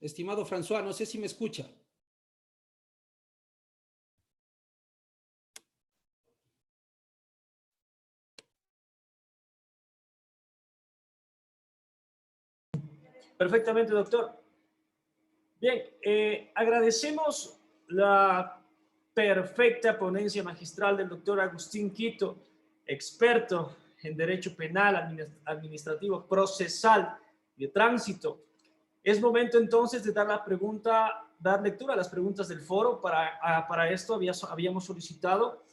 Estimado François, no sé si me escucha. Perfectamente, doctor. Bien, agradecemos la perfecta ponencia magistral del doctor Agustín Quito, experto en Derecho Penal, Administrativo, Procesal y de Tránsito. Es momento entonces de dar lectura a las preguntas del foro. Para esto habíamos solicitado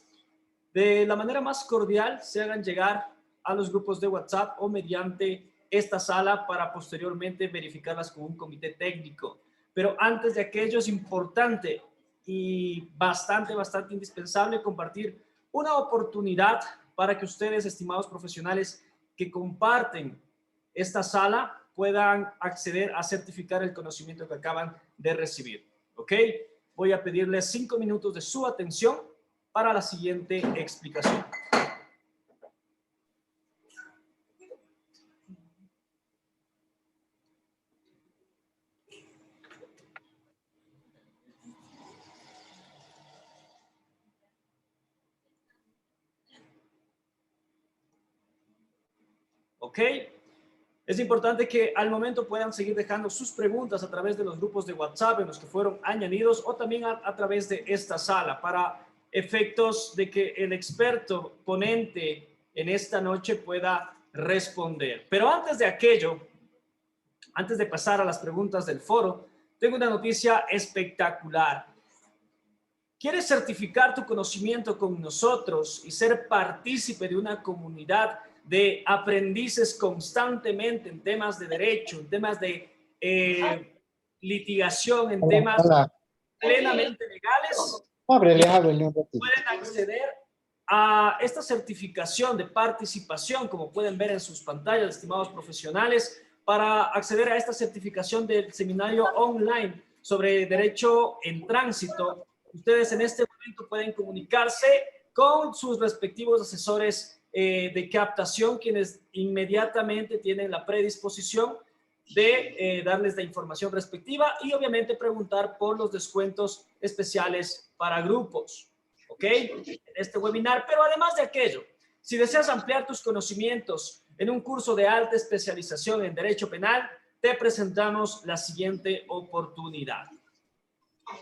de la manera más cordial se hagan llegar a los grupos de WhatsApp o mediante esta sala para posteriormente verificarlas con un comité técnico. Pero antes de aquello es importante y bastante indispensable compartir una oportunidad para que ustedes, estimados profesionales que comparten esta sala, puedan acceder a certificar el conocimiento que acaban de recibir. ¿Ok? Voy a pedirles 5 minutos de su atención para la siguiente explicación. ¿Ok? Es importante que al momento puedan seguir dejando sus preguntas a través de los grupos de WhatsApp en los que fueron añadidos, o también a través de esta sala, para efectos de que el experto ponente en esta noche pueda responder. Pero antes de aquello, antes de pasar a las preguntas del foro, tengo una noticia espectacular. ¿Quieres certificar tu conocimiento con nosotros y ser partícipe de una comunidad de aprendices constantemente en temas de derecho, en temas de litigación, en temas plenamente legales? Pueden acceder a esta certificación de participación, como pueden ver en sus pantallas, estimados profesionales, para acceder a esta certificación del seminario online sobre derecho en tránsito. Ustedes en este momento pueden comunicarse con sus respectivos asesores de captación, quienes inmediatamente tienen la predisposición de darles la información respectiva y obviamente preguntar por los descuentos especiales para grupos, ¿ok? En este webinar. Pero además de aquello, si deseas ampliar tus conocimientos en un curso de alta especialización en Derecho Penal, te presentamos la siguiente oportunidad.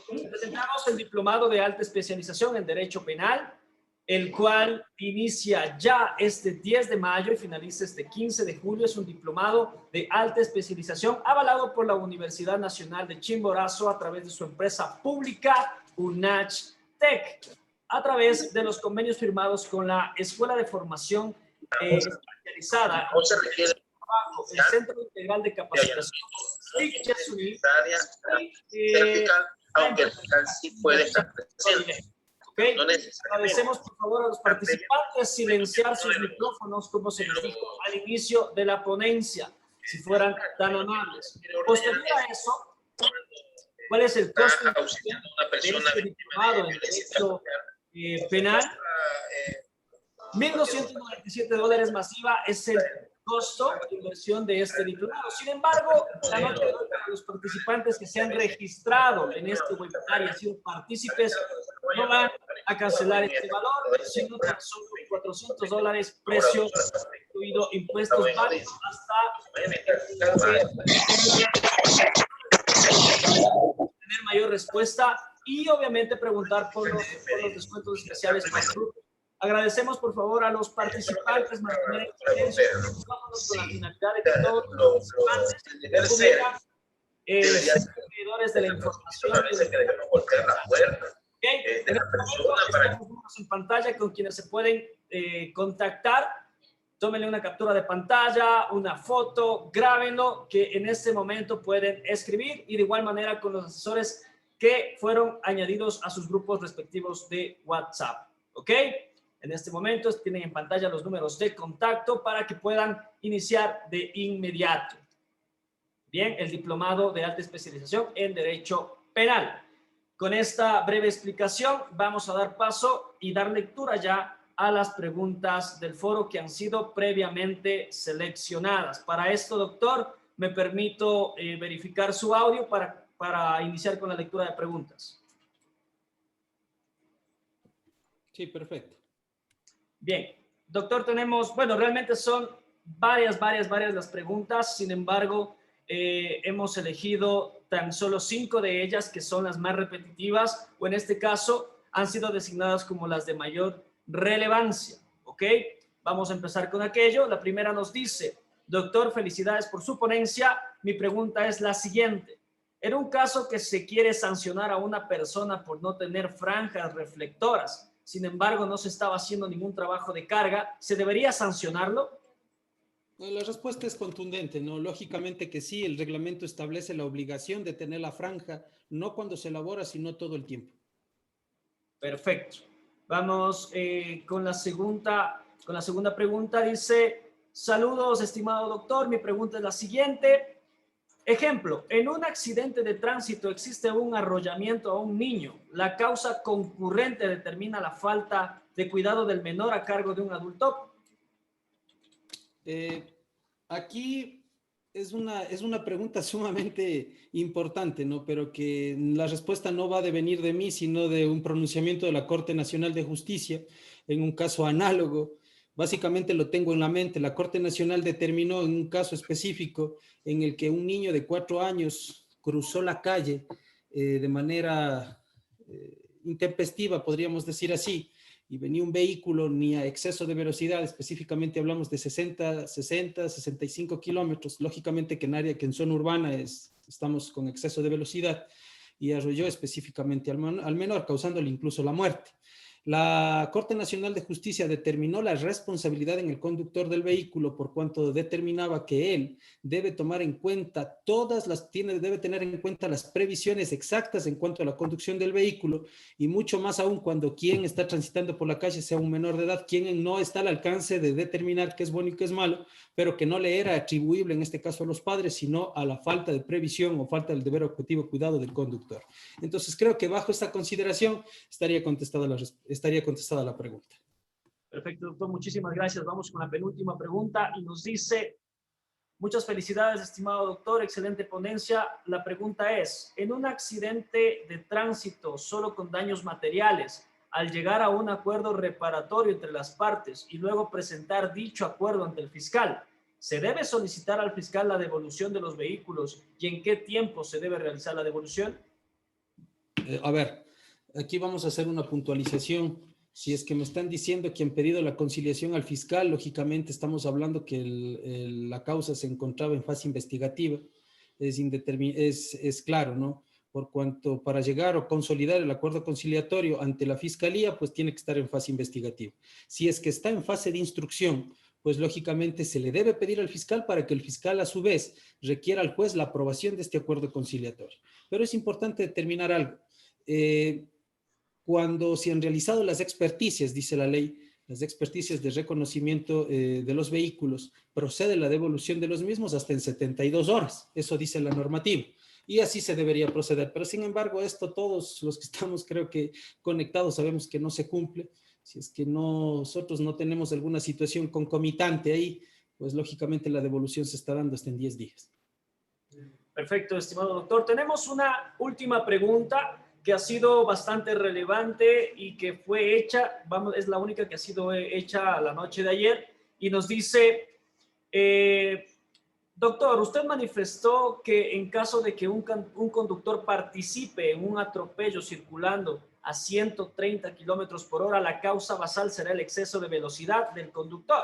Presentamos el diplomado de alta especialización en Derecho Penal, el cual inicia ya este 10 de mayo y finaliza este 15 de julio. Es un diplomado de alta especialización avalado por la Universidad Nacional de Chimborazo a través de su empresa pública UNACH Tech, a través de los convenios firmados con la Escuela de Formación especializada, el Centro Integral de Capacitación, aunque el fiscal sí puede estar presente. Okay. No agradecemos por favor a los participantes silenciar sus micrófonos como se les dijo al inicio de la ponencia, si fueran tan amables. Posterior a eso, ¿cuál es el costo de este diplomado en Derecho Penal? $1,297 masiva es el costo de inversión de este diplomado. Sin embargo, la noche de hoy, para los participantes que se han registrado en este webinar y han sido partícipes, no van a cancelar este valor, sino tan solo $400, precio incluido impuestos bajos tener mayor respuesta y obviamente preguntar por los descuentos especiales para el grupo. Agradecemos por favor a los participantes mantener el silencio con la finalidad de que todos los participantes pudieran ser seguidores de la información. Okay. Estamos en pantalla con quienes se pueden contactar. Tómenle una captura de pantalla, una foto, grábenlo, que en este momento pueden escribir y de igual manera con los asesores que fueron añadidos a sus grupos respectivos de WhatsApp. ¿Ok? En este momento tienen en pantalla los números de contacto para que puedan iniciar de inmediato. Bien, el diplomado de alta especialización en Derecho Penal. Con esta breve explicación vamos a dar paso y dar lectura ya a las preguntas del foro que han sido previamente seleccionadas. Para esto, doctor, me permito verificar su audio para iniciar con la lectura de preguntas. Sí, perfecto. Bien, doctor, tenemos, bueno, realmente son varias las preguntas, sin embargo, hemos elegido tan solo 5 de ellas que son las más repetitivas o en este caso han sido designadas como las de mayor relevancia, ¿ok? Vamos a empezar con aquello. La primera nos dice, doctor, felicidades por su ponencia. Mi pregunta es la siguiente. En un caso que se quiere sancionar a una persona por no tener franjas reflectoras, sin embargo, no se estaba haciendo ningún trabajo de carga, ¿se debería sancionarlo? La respuesta es contundente, ¿no? Lógicamente que sí, el reglamento establece la obligación de tener la franja, no cuando se elabora, sino todo el tiempo. Perfecto. Vamos con la segunda pregunta. Dice, saludos, estimado doctor. Mi pregunta es la siguiente. Ejemplo, en un accidente de tránsito existe un arrollamiento a un niño. ¿La causa concurrente determina la falta de cuidado del menor a cargo de un adulto? Aquí es una pregunta sumamente importante, ¿no? Pero que la respuesta no va a venir de mí, sino de un pronunciamiento de la Corte Nacional de Justicia en un caso análogo. Básicamente lo tengo en la mente. La Corte Nacional determinó en un caso específico en el que un niño de 4 años cruzó la calle de manera intempestiva, podríamos decir así, y venía un vehículo ni a exceso de velocidad, específicamente hablamos de 60, 65 kilómetros, lógicamente que en zona urbana estamos con exceso de velocidad, y arrolló específicamente al menor, causándole incluso la muerte. La Corte Nacional de Justicia determinó la responsabilidad en el conductor del vehículo por cuanto determinaba que él debe tomar en cuenta debe tener en cuenta las previsiones exactas en cuanto a la conducción del vehículo y mucho más aún cuando quien está transitando por la calle sea un menor de edad, quien no está al alcance de determinar qué es bueno y qué es malo, pero que no le era atribuible en este caso a los padres, sino a la falta de previsión o falta del deber objetivo cuidado del conductor. Entonces creo que bajo esta consideración estaría contestada la pregunta. Perfecto, doctor. Muchísimas gracias. Vamos con la penúltima pregunta y nos dice, muchas felicidades, estimado doctor, excelente ponencia. La pregunta es, en un accidente de tránsito solo con daños materiales, al llegar a un acuerdo reparatorio entre las partes y luego presentar dicho acuerdo ante el fiscal, ¿se debe solicitar al fiscal la devolución de los vehículos y en qué tiempo se debe realizar la devolución? A ver, aquí vamos a hacer una puntualización. Si es que me están diciendo que han pedido la conciliación al fiscal, lógicamente estamos hablando que la causa se encontraba en fase investigativa. Es claro, ¿no? Por cuanto para llegar o consolidar el acuerdo conciliatorio ante la fiscalía, pues tiene que estar en fase investigativa. Si es que está en fase de instrucción, pues lógicamente se le debe pedir al fiscal para que el fiscal a su vez requiera al juez la aprobación de este acuerdo conciliatorio. Pero es importante determinar algo. Cuando se han realizado las experticias, dice la ley, las experticias de reconocimiento de los vehículos, procede la devolución de los mismos hasta en 72 horas. Eso dice la normativa. Y así se debería proceder. Pero sin embargo, esto todos los que estamos, creo que conectados, sabemos que no se cumple. Si es que nosotros no tenemos alguna situación concomitante ahí, pues lógicamente la devolución se está dando hasta en 10 días. Perfecto, estimado doctor. Tenemos una última pregunta que ha sido bastante relevante y que fue hecha, es la única que ha sido hecha la noche de ayer, y nos dice, doctor, usted manifestó que en caso de que un conductor participe en un atropello circulando a 130 kilómetros por hora, la causa basal será el exceso de velocidad del conductor.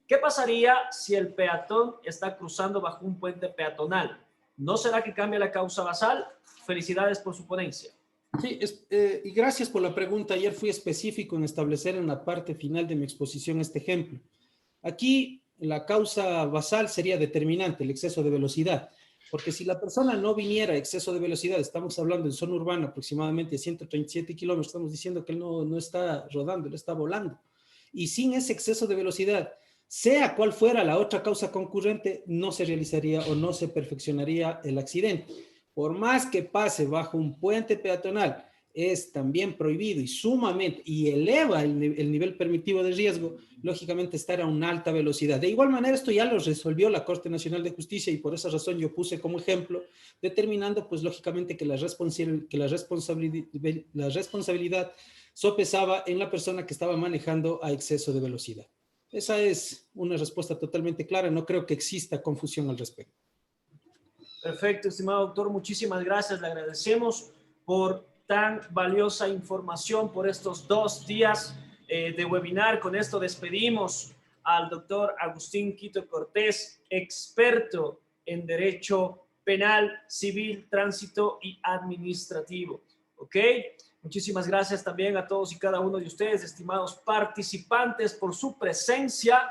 ¿Qué pasaría si el peatón está cruzando bajo un puente peatonal? ¿No será que cambia la causa basal? Felicidades por su ponencia. Sí, y gracias por la pregunta. Ayer fui específico en establecer en la parte final de mi exposición este ejemplo. Aquí la causa basal sería determinante, el exceso de velocidad, porque si la persona no viniera a exceso de velocidad, estamos hablando en zona urbana aproximadamente 137 kilómetros, estamos diciendo que él no está rodando, él está volando. Y sin ese exceso de velocidad, sea cual fuera la otra causa concurrente, no se realizaría o no se perfeccionaría el accidente. Por más que pase bajo un puente peatonal, es también prohibido y sumamente, y eleva el nivel permitivo de riesgo, lógicamente estar a una alta velocidad. De igual manera, esto ya lo resolvió la Corte Nacional de Justicia y por esa razón yo puse como ejemplo, determinando pues lógicamente que la responsabilidad sopesaba en la persona que estaba manejando a exceso de velocidad. Esa es una respuesta totalmente clara, no creo que exista confusión al respecto. Perfecto, estimado doctor, muchísimas gracias, le agradecemos por tan valiosa información por estos 2 días de webinar. Con esto despedimos al doctor Agustín Quito Cortés, experto en Derecho Penal, Civil, Tránsito y Administrativo. ¿Ok? Muchísimas gracias también a todos y cada uno de ustedes, estimados participantes, por su presencia.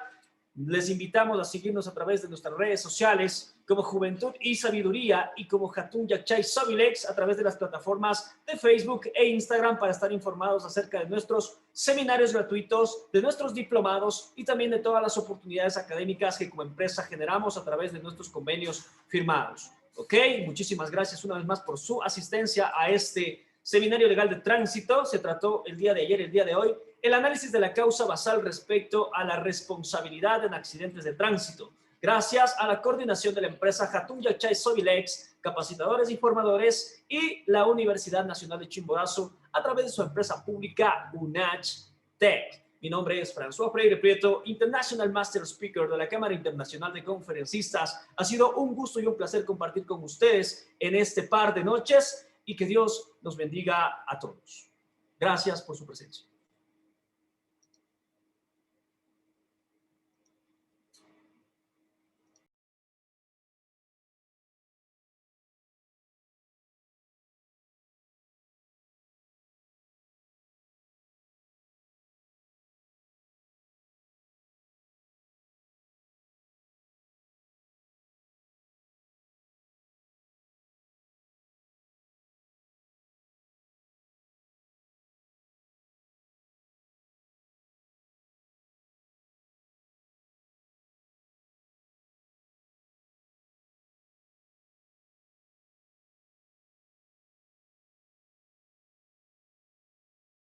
Les invitamos a seguirnos a través de nuestras redes sociales como Juventud y Sabiduría y como Hatun Yacchay Sobilex a través de las plataformas de Facebook e Instagram para estar informados acerca de nuestros seminarios gratuitos, de nuestros diplomados y también de todas las oportunidades académicas que como empresa generamos a través de nuestros convenios firmados. ¿Ok? Muchísimas gracias una vez más por su asistencia a este seminario legal de tránsito. Se trató el día de ayer, el día de hoy, el análisis de la causa basal respecto a la responsabilidad en accidentes de tránsito. Gracias a la coordinación de la empresa Hatun Yacchay Sobilex, capacitadores y formadores, y la Universidad Nacional de Chimborazo a través de su empresa pública UNACH Tech. Mi nombre es François Freire Prieto, International Master Speaker de la Cámara Internacional de Conferencistas. Ha sido un gusto y un placer compartir con ustedes en este par de noches y que Dios los bendiga a todos. Gracias por su presencia.